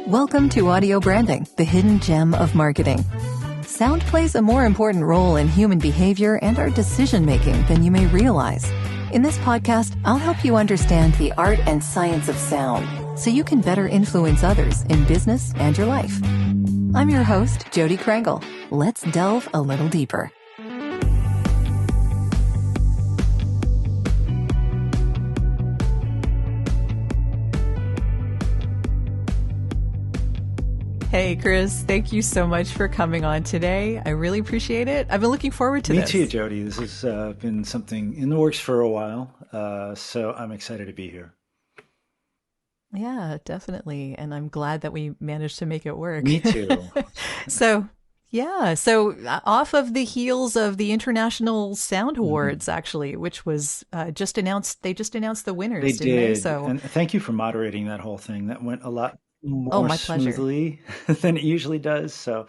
Welcome to Audio Branding, the hidden gem of marketing. Sound plays a more important role in human behavior and our decision-making than you may realize. In this podcast, I'll help you understand the art and science of sound so you can better influence others in business and your life. I'm your host, Jodi Krangle. Let's delve a little deeper. Hey, Chris, thank you so much for coming on today. I really appreciate it. I've been looking forward to this. Me too, Jodi. This has been something in the works for a while, so I'm excited to be here. Yeah, definitely. And I'm glad that we managed to make it work. Me too. So off of the heels of the International Sound Awards, actually, which was just announced, they just announced the winners, They didn't they? did. And thank you for moderating that whole thing. That went a lot more my pleasure. smoothly than it usually does. So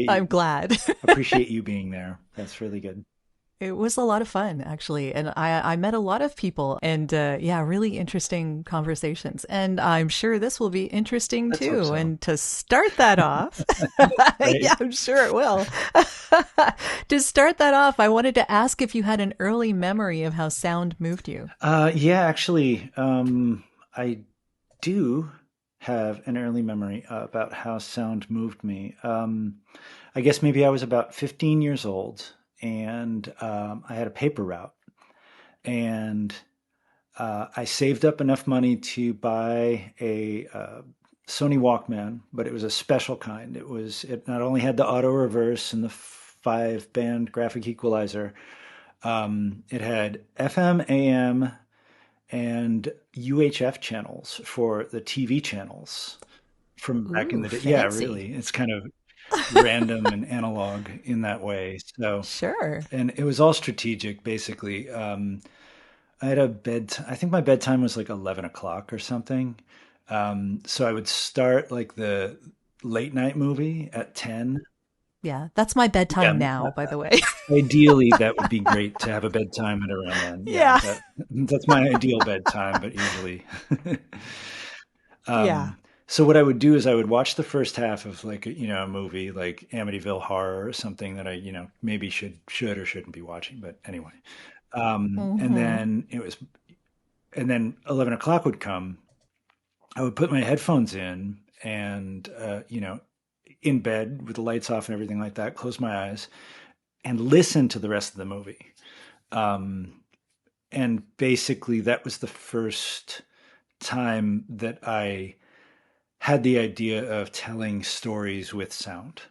I'm glad. appreciate you being there. That's really good. It was a lot of fun, actually. And I met a lot of people and really interesting conversations. And I'm sure this will be interesting Let's too. hope so. And to start that off, Right? yeah, I'm sure it will. To start that off, I wanted to ask if you had an early memory of how sound moved you. Actually, I do have an early memory about how sound moved me. I guess maybe I was about 15 years old. And I had a paper route, and I saved up enough money to buy a Sony Walkman, but it was a special kind. It not only had the auto reverse and the 5-band graphic equalizer, it had FM, AM, and UHF channels for the TV channels from back in the day. Fancy. Yeah, really, it's kind of random and analog in that way. So Sure. and it was all strategic, basically. I had I think my bedtime was like 11 o'clock or something. So I would start like the late night movie at 10. Yeah, that's my bedtime now, by the way. Ideally, that would be great to have a bedtime at around then. Yeah. That's my ideal bedtime, but usually. Yeah. So what I would do is I would watch the first half of like, a movie like Amityville Horror or something that I, maybe should or shouldn't be watching. But anyway, and then 11 o'clock would come. I would put my headphones in and, in bed with the lights off and everything like that, close my eyes and listen to the rest of the movie. And basically that was the first time that I had the idea of telling stories with sound.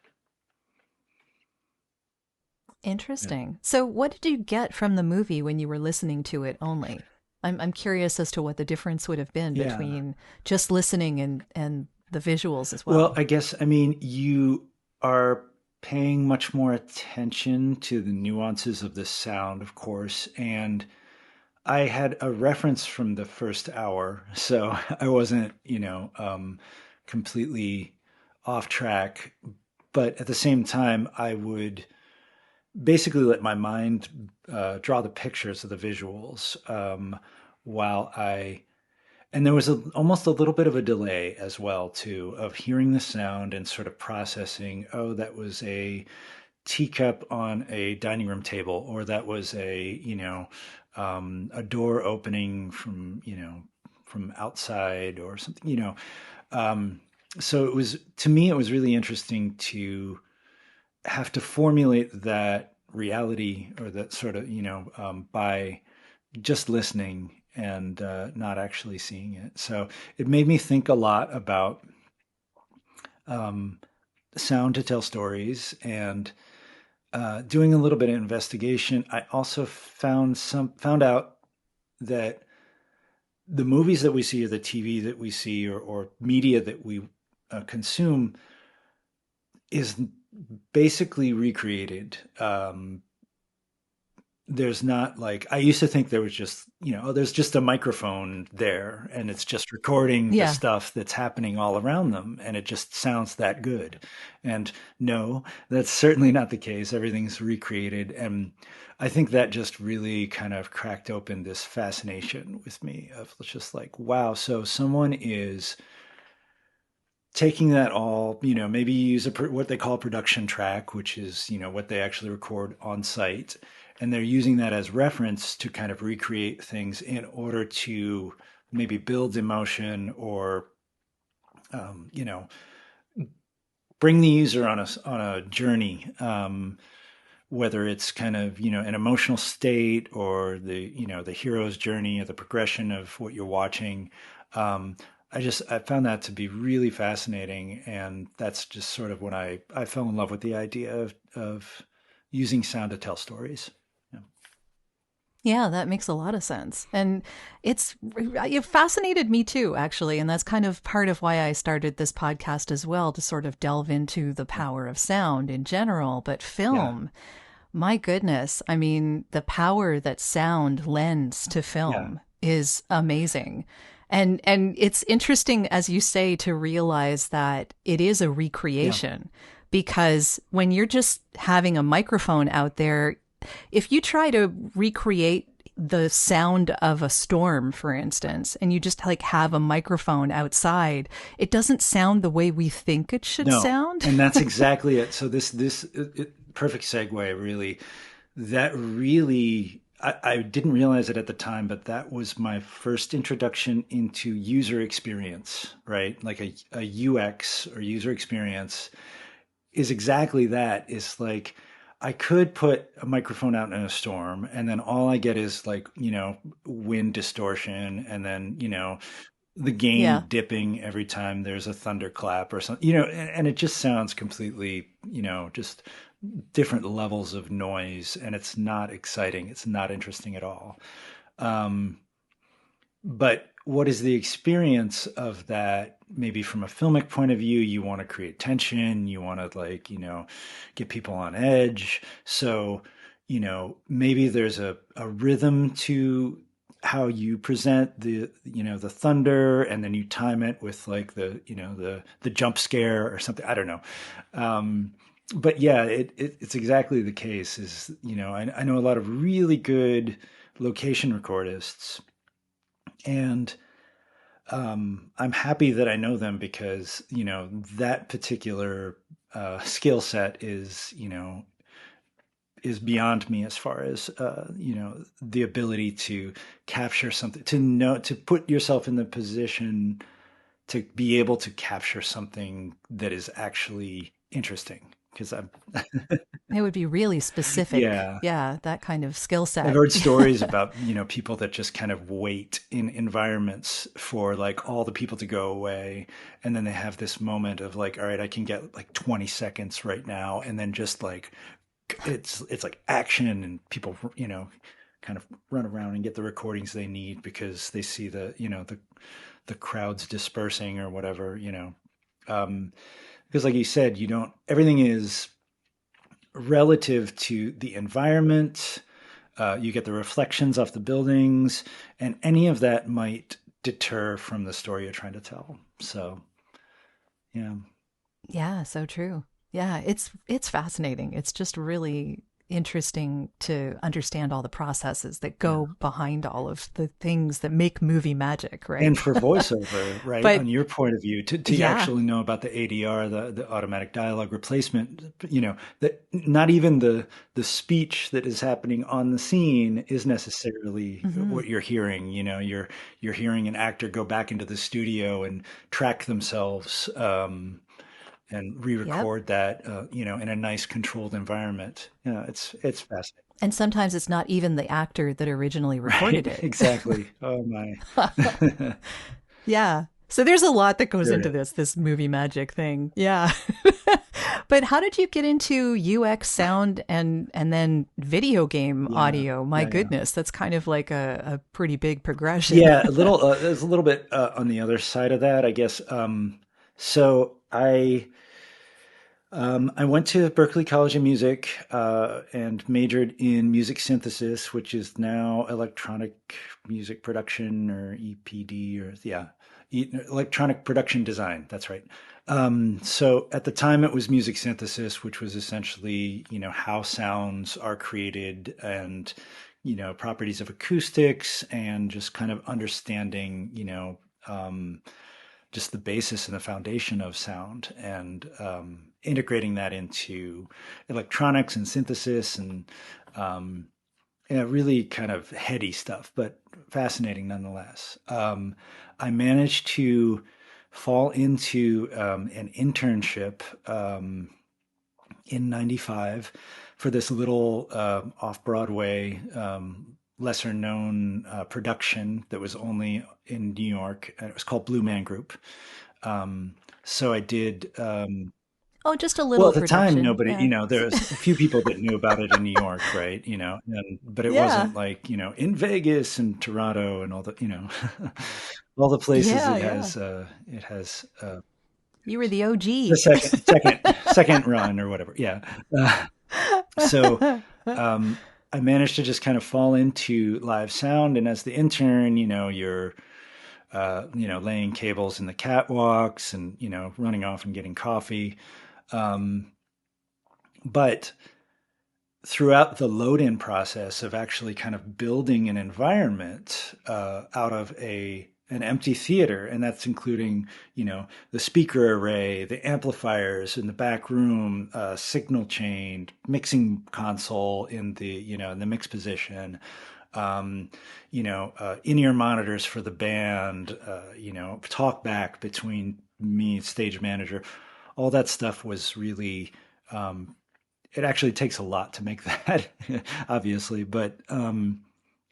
Interesting. Yeah. So what did you get from the movie when you were listening to it only? I'm curious as to what the difference would have been between just listening and the visuals as well. Well, I guess, you are paying much more attention to the nuances of the sound, of course, and I had a reference from the first hour, so I wasn't, completely off track. But at the same time, I would basically let my mind draw the pictures of the visuals and there was almost a little bit of a delay as well, too, of hearing the sound and sort of processing, oh, that was a teacup on a dining room table, or that was a door opening from outside or something, so to me, it was really interesting to have to formulate that reality or that sort of, by just listening and not actually seeing it. So it made me think a lot about sound to tell stories and doing a little bit of investigation. I also found out that the movies that we see or the TV that we see or media that we consume is basically recreated. There's not like, I used to think there was just, there's just a microphone there and it's just recording the stuff that's happening all around them and it just sounds that good. And no, that's certainly not the case. Everything's recreated. And I think that just really kind of cracked open this fascination with me of just like, wow, so someone is taking that all, maybe use what they call a production track, which is, what they actually record on site. And they're using that as reference to kind of recreate things in order to maybe build emotion or, you know, bring the user on a journey. Whether it's kind of, an emotional state or the hero's journey or the progression of what you're watching. Um, I found that to be really fascinating, and that's just sort of when I fell in love with the idea of using sound to tell stories. Yeah. Yeah, that makes a lot of sense. And it fascinated me too, actually. And that's kind of part of why I started this podcast as well, to sort of delve into the power of sound in general. But Yeah. film, my goodness, I mean, the power that sound lends to Yeah. film is amazing. And it's interesting, as you say, to realize that it is a Yeah. recreation, because when you're just having a microphone out there, if you try to recreate the sound of a storm, for instance, and you just like have a microphone outside, it doesn't sound the way we think it should No, sound. and that's exactly it. So perfect segue, really. That really, I didn't realize it at the time, but that was my first introduction into user experience, right? Like a UX or user experience is exactly that. It's like I could put a microphone out in a storm, and then all I get is like, wind distortion, and then, the Yeah. gain dipping every time there's a thunderclap or something, and it just sounds completely, just different levels of noise, and it's not exciting. It's not interesting at all. Um, but what is the experience of that? Maybe from a filmic point of view, you want to create tension, you want to like, get people on edge. So, maybe there's a rhythm to how you present the thunder, and then you time it with like the jump scare or something. I don't know. But yeah, it's exactly the case. Is I know a lot of really good location recordists, and I'm happy that I know them because that particular skill set is beyond me as far as the ability to capture something, to put yourself in the position to be able to capture something that is actually interesting. Because I'm It would be really specific. yeah. Yeah, that kind of skill I've set. heard stories about, people that just kind of wait in environments for like all the people to go away. And then they have this moment of like, all right, I can get like 20 seconds right now. And then just like, it's like action, and people, kind of run around and get the recordings they need because they see the crowds dispersing or whatever. Um, because like you said, everything is relative to the environment. You get the reflections off the buildings, and any of that might deter from the story you're trying to tell. So, yeah, Yeah, so true. Yeah, it's fascinating. It's just really interesting to understand all the processes that yeah. go behind all of the things that make movie magic, And right? for voiceover, right, But on your point of view, to yeah. actually know about the ADR, the automatic dialogue replacement, that not even the speech that is happening on the scene is necessarily Hmm. what you're hearing. You're hearing an actor go back into the studio and track themselves, and Yep. re-record that, in a nice controlled environment. Yeah, it's fascinating. And sometimes it's not even the actor that originally recorded Right, it. exactly. Oh my. Yeah. So there's a lot that goes There into it is. this movie magic thing. Yeah. But how did you get into UX sound and then video game Yeah, audio? My yeah, yeah. goodness, that's kind of like a pretty big progression. Yeah, a little. There's a little bit on the other side of that, I guess. So I went to Berklee College of Music and majored in music synthesis, which is now electronic music production, or EPD, or yeah, electronic production design. That's right. So at the time, it was music synthesis, which was essentially how sounds are created, and properties of acoustics, and just kind of understanding um, just the basis and the foundation of sound, and integrating that into electronics and synthesis, and um, yeah, really kind of heady stuff, but fascinating nonetheless. I managed to fall into an internship in '95 for this little off Broadway, lesser known production that was only in New York. And it was called Blue Man Group. So I did. Oh, just a Well, little at the time, production. nobody, Yeah. there was a few people that knew about it in New York, right? But it Yeah. wasn't like, in Vegas and Toronto and all the, all the places Yeah, yeah. it has You were the the OG. second run or whatever. Yeah. Uh, so I managed to just kind of fall into live sound, and as the intern, you're laying cables in the catwalks, and running off and getting coffee. Um, but throughout the load-in process of actually kind of building an environment out of an empty theater, and that's including the speaker array, the amplifiers in the back room, signal chain, mixing console in the in the mix position, um, in-ear monitors for the band, talk back between me, stage manager, all that stuff was really it actually takes a lot to make that, obviously, but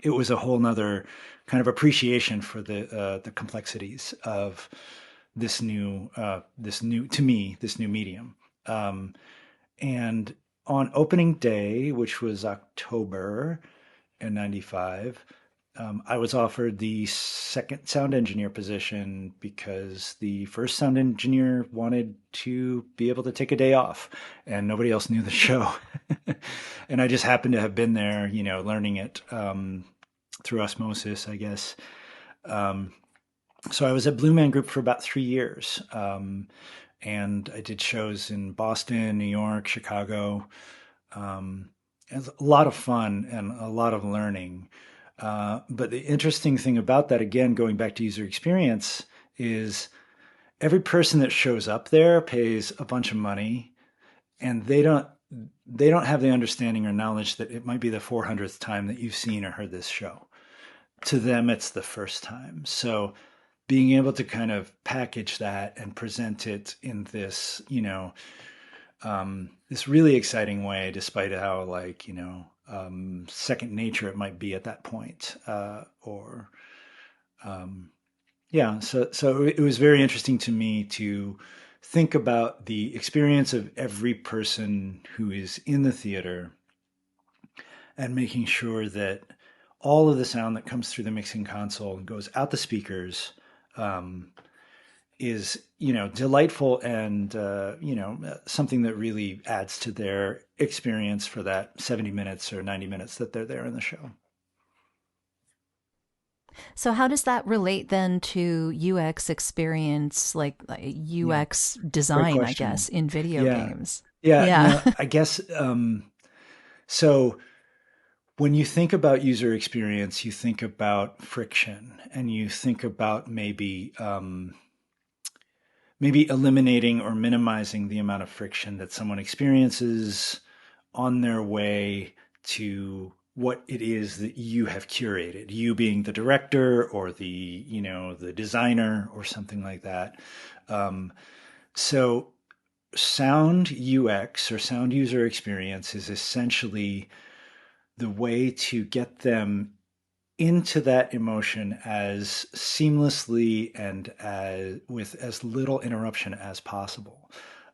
it was a whole nother kind of appreciation for the complexities of this new medium. Um, and on opening day, which was October in '95, I was offered the second sound engineer position because the first sound engineer wanted to be able to take a day off, and nobody else knew the show. And I just happened to have been there, learning it through osmosis, I guess. Um, so I was at Blue Man Group for about 3 years. And I did shows in Boston, New York, Chicago. It was a lot of fun and a lot of learning. But the interesting thing about that, again, going back to user experience, is every person that shows up there pays a bunch of money, and they don't have the understanding or knowledge that it might be the 400th time that you've seen or heard this show. To them, it's the first time. So being able to kind of package that and present it in this, this really exciting way, despite how second nature it might be at that point, or yeah. So it was very interesting to me to think about the experience of every person who is in the theater, and making sure that all of the sound that comes through the mixing console and goes out the speakers um, is delightful, and something that really adds to their experience for that 70 minutes or 90 minutes that they're there in the show. So how does that relate then to UX experience, like Yeah, UX great design, I guess, question. in video Yeah, games? yeah. Yeah. I guess so. When you think about user experience, you think about friction, and you think about maybe eliminating or minimizing the amount of friction that someone experiences on their way to what it is that you have curated, you being the director or the designer or something like that. So sound UX, or sound user experience, is essentially the way to get them into that emotion as seamlessly and with as little interruption as possible.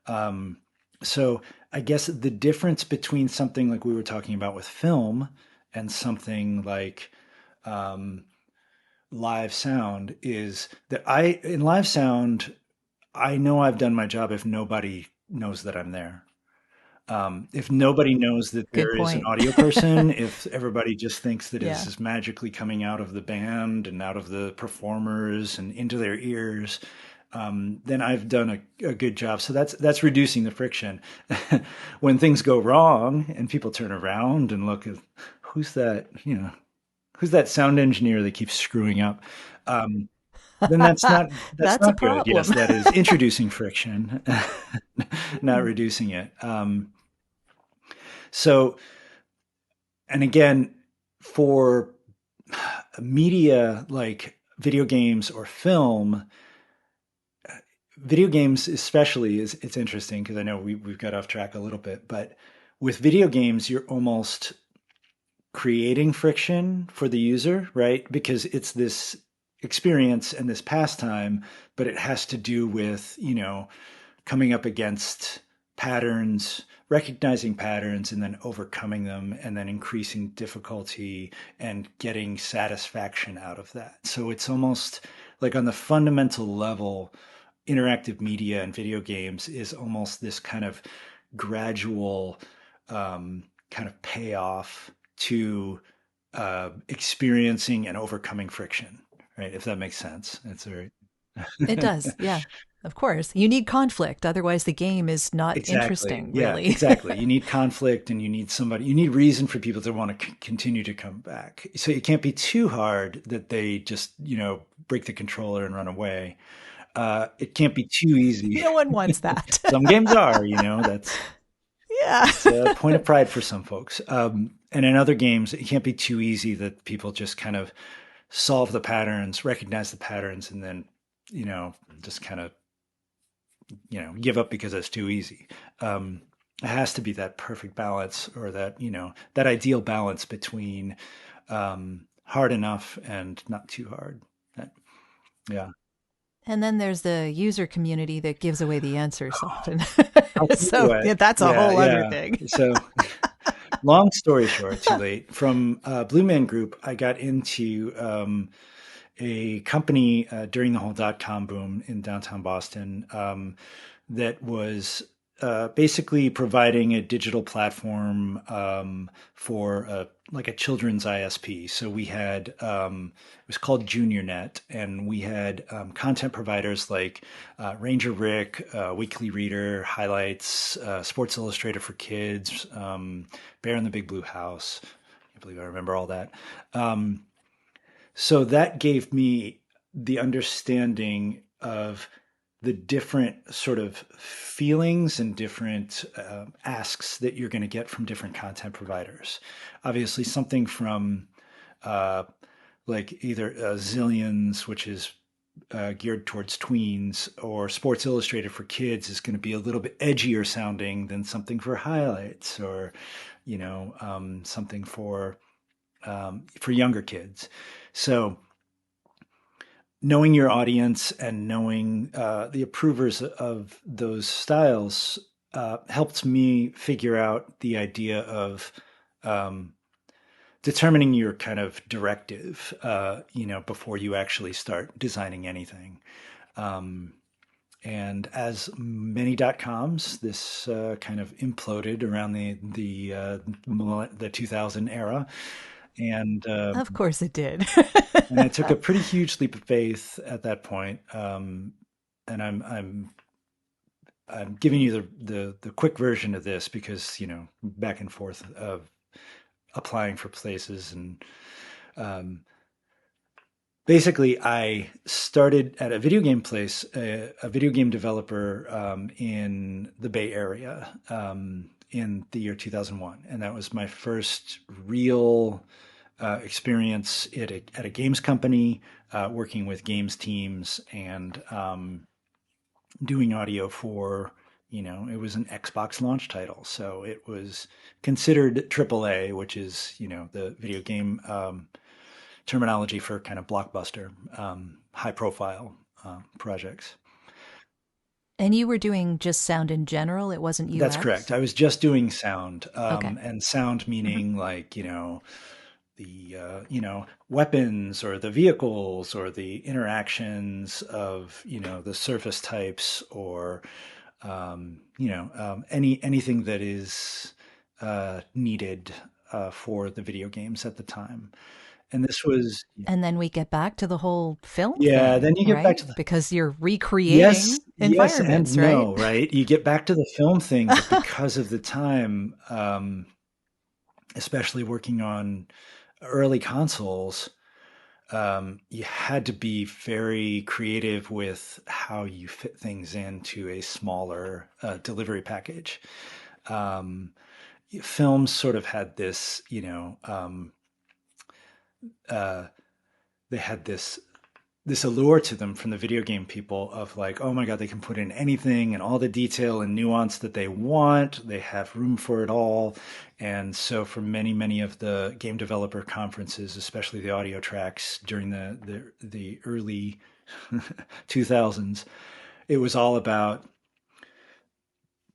Um, so I guess the difference between something like we were talking about with film and something like um, live sound is that in live sound, I know I've done my job if nobody knows that I'm there. If nobody knows that Good there is an point. audio person, if everybody just thinks that it's Yeah. just magically coming out of the band and out of the performers and into their ears, then I've done a good job. So that's reducing the friction. When things go wrong and people turn around and look at who's that, who's that sound engineer that keeps screwing up? Um, then that's That's a not good. problem. Yes, that is introducing friction, not reducing it. So, and again, for media like video games or film, video games especially is it's interesting because I know we've got off track a little bit, but with video games, you're almost creating friction for the user, right? Because it's this experience and this pastime, but it has to do with, coming up against patterns, recognizing patterns, and then overcoming them, and then increasing difficulty and getting satisfaction out of that. So it's almost like on the fundamental level, interactive media and video games is almost this kind of gradual kind of payoff to experiencing and overcoming friction, right? If that makes sense. It's very It does. Yeah. Of course. You need conflict. Otherwise, the game is not exactly. interesting, Yeah, really. exactly. You need conflict and you need somebody, you need reason for people to want to continue to come back. So it can't be too hard that they just, break the controller and run away. It can't be too easy. No one wants that. Some games are, that's Yeah. it's a point of pride for some folks. And in other games, it can't be too easy that people just kind of solve the patterns, recognize the patterns, and then, just kind of, give up because it's too easy. It has to be that perfect balance or that, that ideal balance between hard enough and not too hard. Yeah. And then there's the user community that gives away the answers often. So Anyway, yeah, that's a yeah, whole other yeah. thing. So long story short, too late. From Blue Man Group, I got into a company during the whole dot-com boom in downtown Boston that was basically providing a digital platform for like a children's ISP. So we had it was called JuniorNet, and we had content providers like Ranger Rick, Weekly Reader, Highlights, Sports Illustrated for Kids, Bear in the Big Blue House. I believe I remember all that. So that gave me the understanding of the different sort of feelings and different asks that you're going to get from different content providers. Obviously, something from like either Zillions, which is geared towards tweens, or Sports Illustrated for Kids is going to be a little bit edgier sounding than something for Highlights, or something for younger kids. So knowing your audience and knowing the approvers of those styles helped me figure out the idea of determining your kind of directive, before you actually start designing anything. And as many .coms, this kind of imploded around the 2000 era, and Of course it did. and I took a pretty huge leap of faith at that point. And I'm giving you the quick version of this because back and forth of applying for places, and basically I started at a video game place, a video game developer in the Bay Area in the year 2001, and that was my first real experience at a games company, working with games teams and doing audio for, it was an Xbox launch title. So it was considered AAA, which is, the video game terminology for kind of blockbuster, high profile projects. And you were doing just sound in general. It wasn't That's UX. correct. I was just doing sound, Okay. and sound meaning like, the weapons or the vehicles or the interactions of the surface types, or anything that is needed for the video games at the time. And this was, And then we get back to the whole film yeah, thing, then you get back right? to the, Because you're yes, recreating yes, and environments, right? no, right? You get back to the film thing, but because of the time, especially working on early consoles, you had to be very creative with how you fit things into a smaller delivery package. Um, Films sort of had this, uh, they had this allure to them from the video game people of like, oh my God, they can put in anything and all the detail and nuance that they want. They have room for it all. And so for many, many of the game developer conferences, especially the audio tracks during the early 2000s, it was all about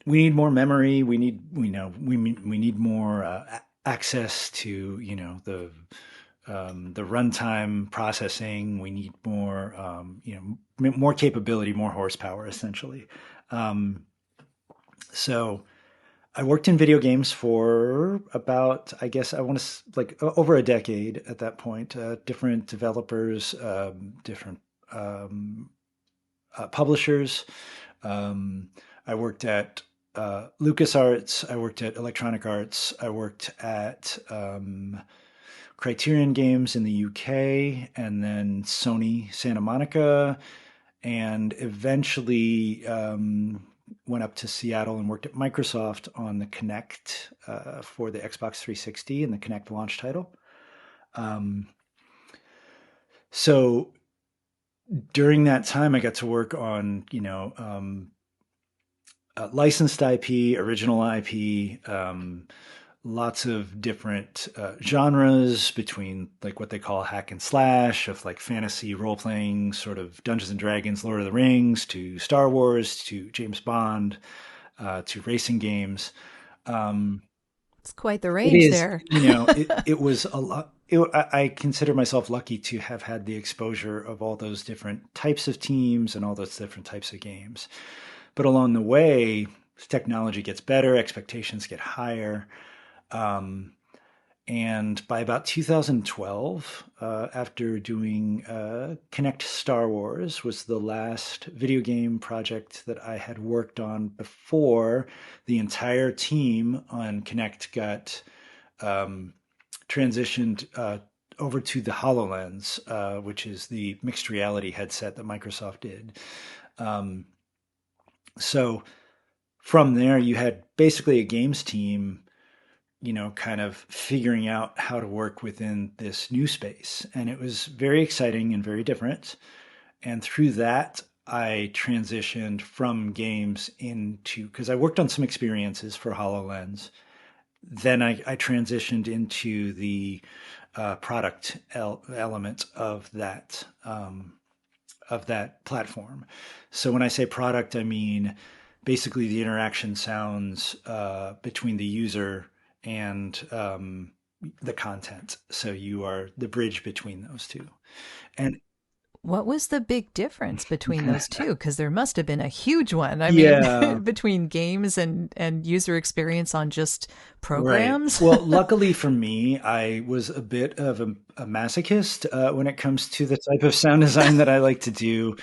we need more memory. We need more access to, the runtime processing. We need more, more capability, more horsepower, essentially. Um, so I worked in video games for about, I guess, I want to like over a decade at that point. Different developers, different publishers. I worked at LucasArts. I worked at Electronic Arts. I worked at Criterion Games in the UK, and then Sony Santa Monica, and eventually went up to Seattle and worked at Microsoft on the Kinect for the Xbox 360 and the Kinect launch title. So during that time, I got to work on, licensed IP, original IP, lots of different genres between like what they call hack and slash of like fantasy role playing, sort of Dungeons and Dragons, Lord of the Rings, to Star Wars, to James Bond, to racing games. It's quite the It range is, there. it was a lot. I consider myself lucky to have had the exposure of all those different types of teams and all those different types of games. But along the way, technology gets better, expectations get higher. And by about 2012, after doing Kinect Star Wars, was the last video game project that I had worked on before the entire team on Kinect got transitioned over to the HoloLens, which is the mixed reality headset that Microsoft did. So from there, you had basically a games team, kind of figuring out how to work within this new space. And it was very exciting and very different. And through that, I transitioned from games into, because I worked on some experiences for HoloLens. Then I transitioned into the product element of that platform. So when I say product, I mean basically the interaction sounds between the user and the content. So you are the bridge between those two. And What was the big difference between those two? Because there must have been a huge one. I mean, yeah, between games and user experience on just right. programs. Well, luckily for me, I was a bit of a masochist when it comes to the type of sound design that I like to do.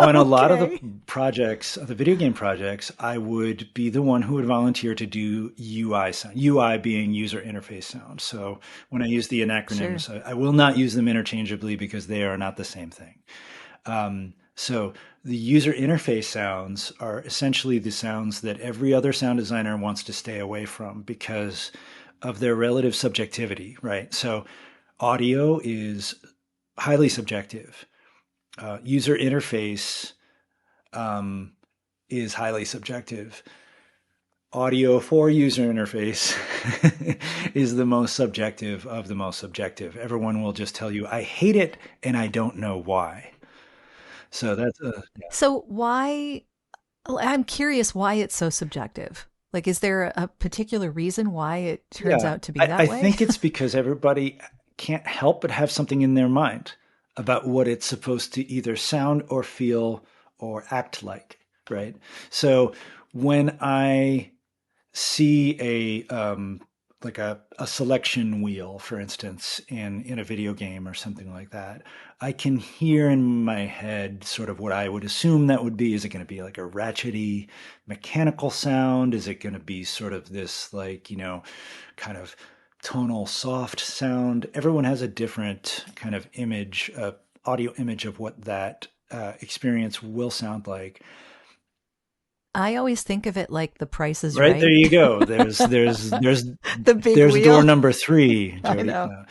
On a lot of the Okay. projects, the video game projects, I would be the one who would volunteer to do UI sound, UI being user interface sound. So when I use the Sure. acronyms, I will not use them interchangeably because they are not the same thing. So the user interface sounds are essentially the sounds that every other sound designer wants to stay away from because of their relative subjectivity, right? So audio is highly subjective. User interface is highly subjective. Audio for user interface is the most subjective of the most subjective. Everyone will just tell you, I hate it and I don't know why. So that's So why, I'm curious why it's so subjective. Like, is there a particular reason why it turns yeah. out to be I that way? think it's because everybody can't help but have something in their mind about what it's supposed to either sound or feel or act like, right? So when I see like a selection wheel, for instance, in a video game or something like that, I can hear in my head sort of what I would assume that would be. Is it going to be like a ratchety mechanical sound? Is it going to be sort of this like, kind of tonal soft sound. Everyone has a different kind of image, audio image of what that experience will sound like. I always think of it like The Price is Right there Right. you go. There's The big there's door wheel. number three, I Jodi. know.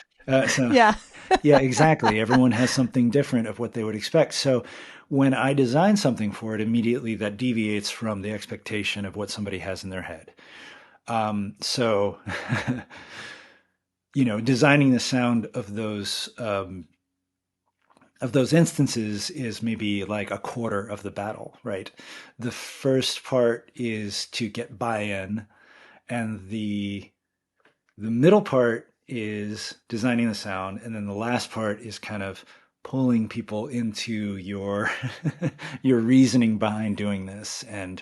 So Yeah. yeah, exactly. Everyone has something different of what they would expect. So when I design something for it, immediately that deviates from the expectation of what somebody has in their head. So designing the sound of those instances is maybe like a quarter of the battle, right? The first part is to get buy-in, and the middle part is designing the sound, and then the last part is kind of pulling people into your your reasoning behind doing this. And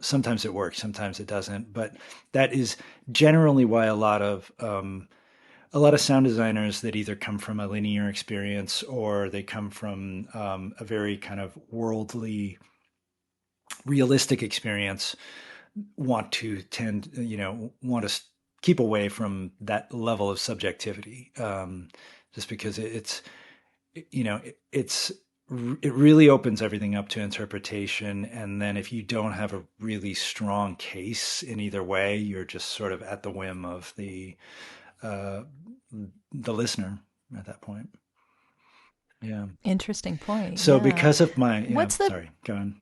sometimes it works, sometimes it doesn't, but that is generally why a lot of sound designers that either come from a linear experience or they come from a very kind of worldly, realistic experience want to keep away from that level of subjectivity, just because it's it really opens everything up to interpretation. And then if you don't have a really strong case in either way, you're just sort of at the whim of uh, the listener at that point. Yeah. Interesting point. So Yeah. because of my, yeah, What's the sorry, go on.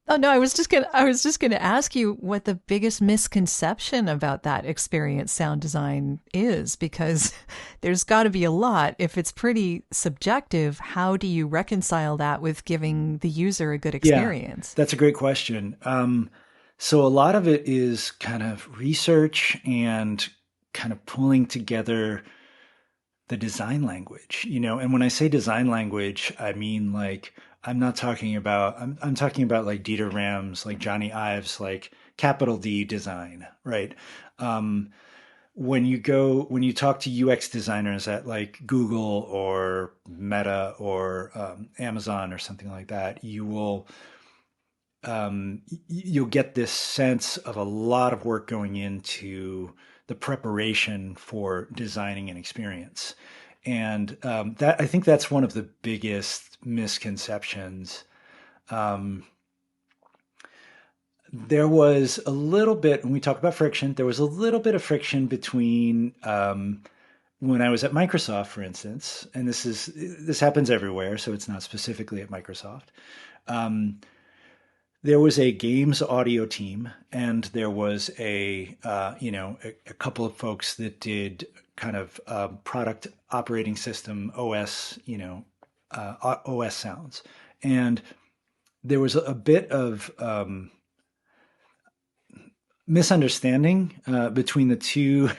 Oh no, I was just gonna ask you what the biggest misconception about that experience sound design is, because there's got to be a lot. If it's pretty subjective, how do you reconcile that with giving the user a good Yeah, experience? that's a great question. So a lot of it is kind of research and kind of pulling together the design language, and when I say design language, I mean like I'm talking about like Dieter Rams, like Johnny Ives, like capital D design, right? Um, when you talk to UX designers at like Google or Meta or Amazon or something like that, you'll get this sense of a lot of work going into the preparation for designing an experience. And that I think that's one of the biggest misconceptions. Um, there was a little bit, when we talk about friction, there was a little bit of friction between when I was at Microsoft, for instance, and this happens everywhere, so it's not specifically at Microsoft. Um, there was a games audio team, and there was a couple of folks that did kind of product operating system OS, OS sounds, and there was a bit of misunderstanding between the two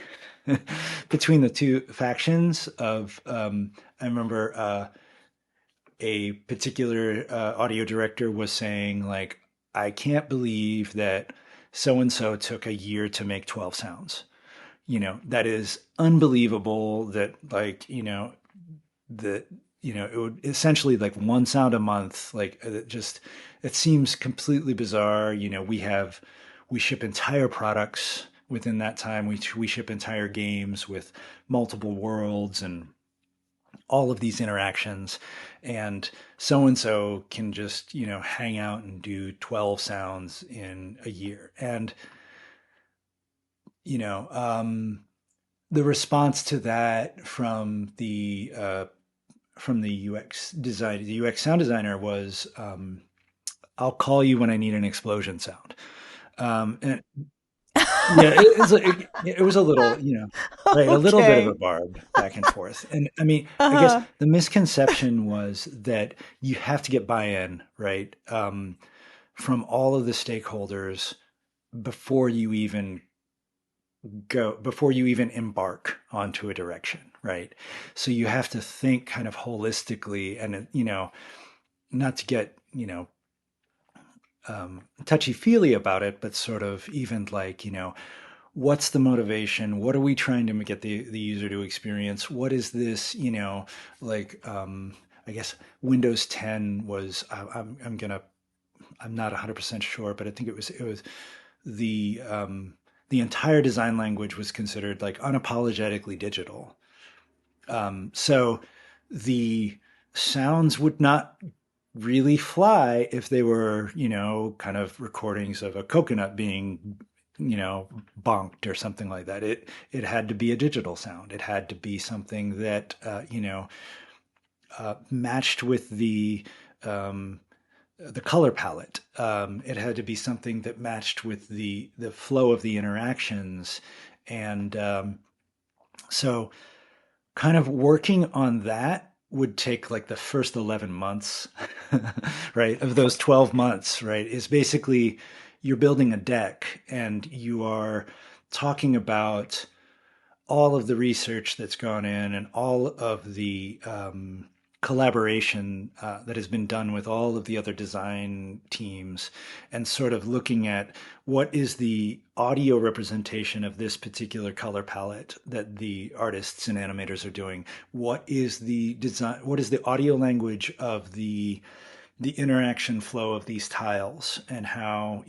between the two factions of I remember a particular audio director was saying like, I can't believe that so and so took a year to make 12 sounds. That is unbelievable that like, that it would essentially like one sound a month, like it seems completely bizarre. We ship entire products within that time. We ship entire games with multiple worlds and all of these interactions, and so can just hang out and do 12 sounds in a year. And you know the response to that from the UX sound designer was, I'll call you when I need an explosion sound. And yeah, it was a little, right, a little bit of a Okay. barb back and forth. And I mean, I guess Uh-huh. the misconception was that you have to get buy-in, right, from all of the stakeholders before you even before you even embark onto a direction, right? So you have to think kind of holistically, and not to get touchy feely about it, but sort of even like what's the motivation? What are we trying to get the user to experience? What is this? Like I guess Windows 10 was. I'm not 100% sure, but I think it was the the entire design language was considered like unapologetically digital. So the sounds would not really fly if they were, kind of recordings of a coconut being, bonked or something like that. It had to be a digital sound. It had to be something that, matched with the color palette. It had to be something that matched with the flow of the interactions. And so kind of working on that would take like the first 11 months, right? Of those 12 months, right? Is basically you're building a deck and you are talking about all of the research that's gone in and all of the collaboration that has been done with all of the other design teams, and sort of looking at what is the audio representation of this particular color palette that the artists and animators are doing. What is the design? What is the audio language of the interaction flow of these tiles, and how,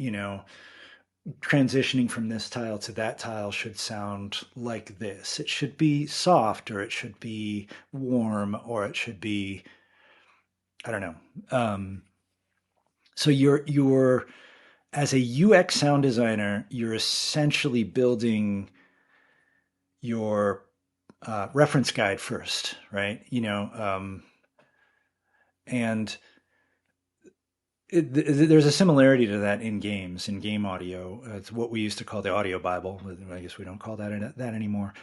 transitioning from this tile to that tile should sound like this. It should be soft, or it should be warm, or it should be, I don't know. So you're as a UX sound designer, you're essentially building your reference guide first, right? And there's a similarity to that in games, in game audio. It's what we used to call the audio Bible. I guess we don't call that anymore.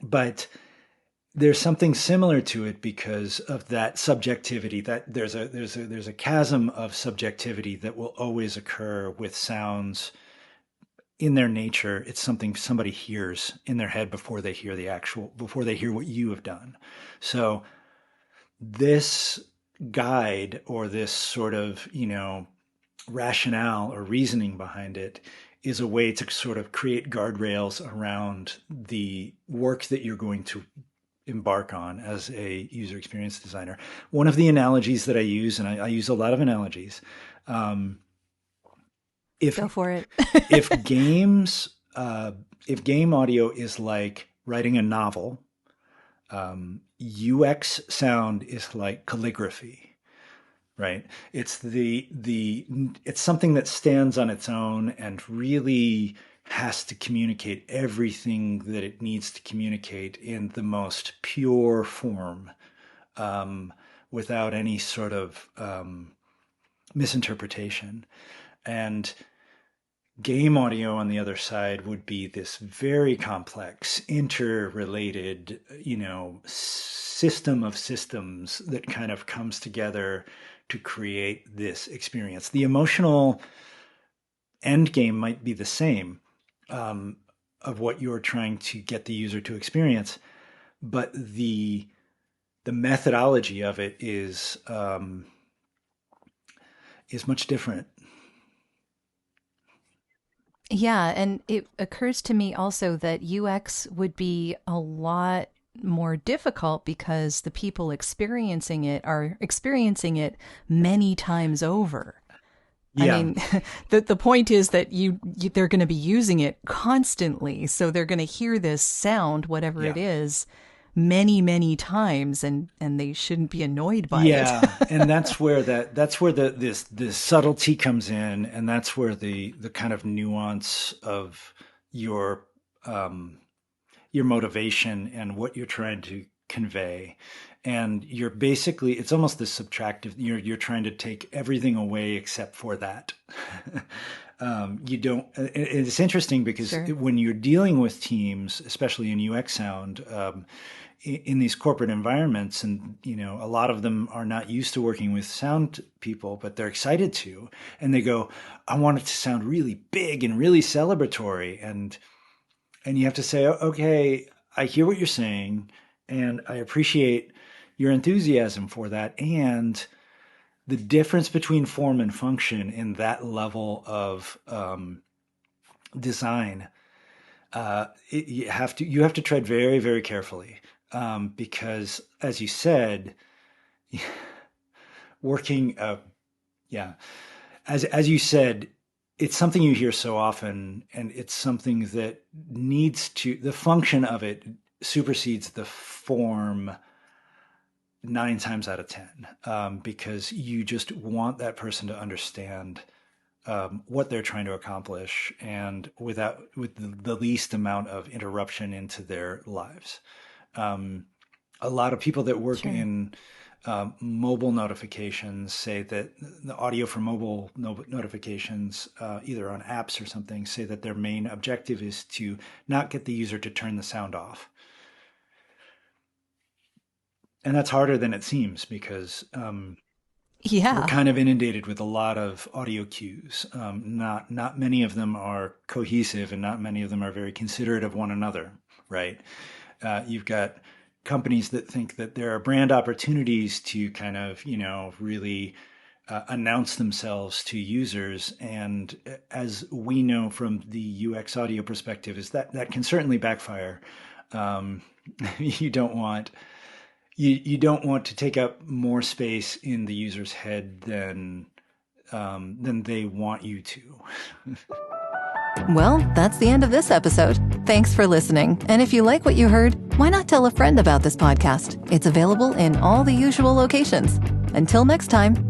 But there's something similar to it because of that subjectivity. That there's a chasm of subjectivity that will always occur with sounds. In their nature, it's something somebody hears in their head before they hear before they hear what you have done. So this guide, or this sort of, rationale or reasoning behind it, is a way to sort of create guardrails around the work that you're going to embark on as a user experience designer. One of the analogies that I use, and I use a lot of analogies, Go for it. if game audio is like writing a novel, UX sound is like calligraphy, right? It's it's something that stands on its own and really has to communicate everything that it needs to communicate in the most pure form, without any sort of misinterpretation. And game audio, on the other side, would be this very complex, interrelated, system of systems that kind of comes together to create this experience. The emotional end game might be the same, of what you're trying to get the user to experience, but the methodology of it is much different. Yeah, and it occurs to me also that UX would be a lot more difficult because the people experiencing it are experiencing it many times over. I Yeah. mean, the point is that they're going to be using it constantly, so they're going to hear this sound, whatever it Yeah. is, many times, and they shouldn't be annoyed by it. Yeah, and that's where this subtlety comes in, and that's where the kind of nuance of your motivation and what you're trying to convey. And you're basically, it's almost this subtractive, you're trying to take everything away except for that. You don't, it's interesting because Sure. when you're dealing with teams, especially in UX sound, in these corporate environments, and a lot of them are not used to working with sound people, but they're excited to, and they go, I want it to sound really big and really celebratory. And you have to say, okay, I hear what you're saying, and I appreciate your enthusiasm for that. And the difference between form and function in that level of design, you have to tread very, very carefully, because, as you said, working, yeah, as you said, it's something you hear so often, and it's something that the function of it supersedes the form 9 times out of 10, because you just want that person to understand what they're trying to accomplish, and with the least amount of interruption into their lives. A lot of people that work in mobile notifications say that the audio for mobile notifications, either on apps or something, say that their main objective is to not get the user to turn the sound off. And that's harder than it seems, because we're kind of inundated with a lot of audio cues. Not many of them are cohesive, and not many of them are very considerate of one another, right? You've got companies that think that there are brand opportunities to kind of, really announce themselves to users. And as we know from the UX audio perspective, is that can certainly backfire. You don't want to take up more space in the user's head than they want you to. Well, that's the end of this episode. Thanks for listening. And if you like what you heard, why not tell a friend about this podcast? It's available in all the usual locations. Until next time.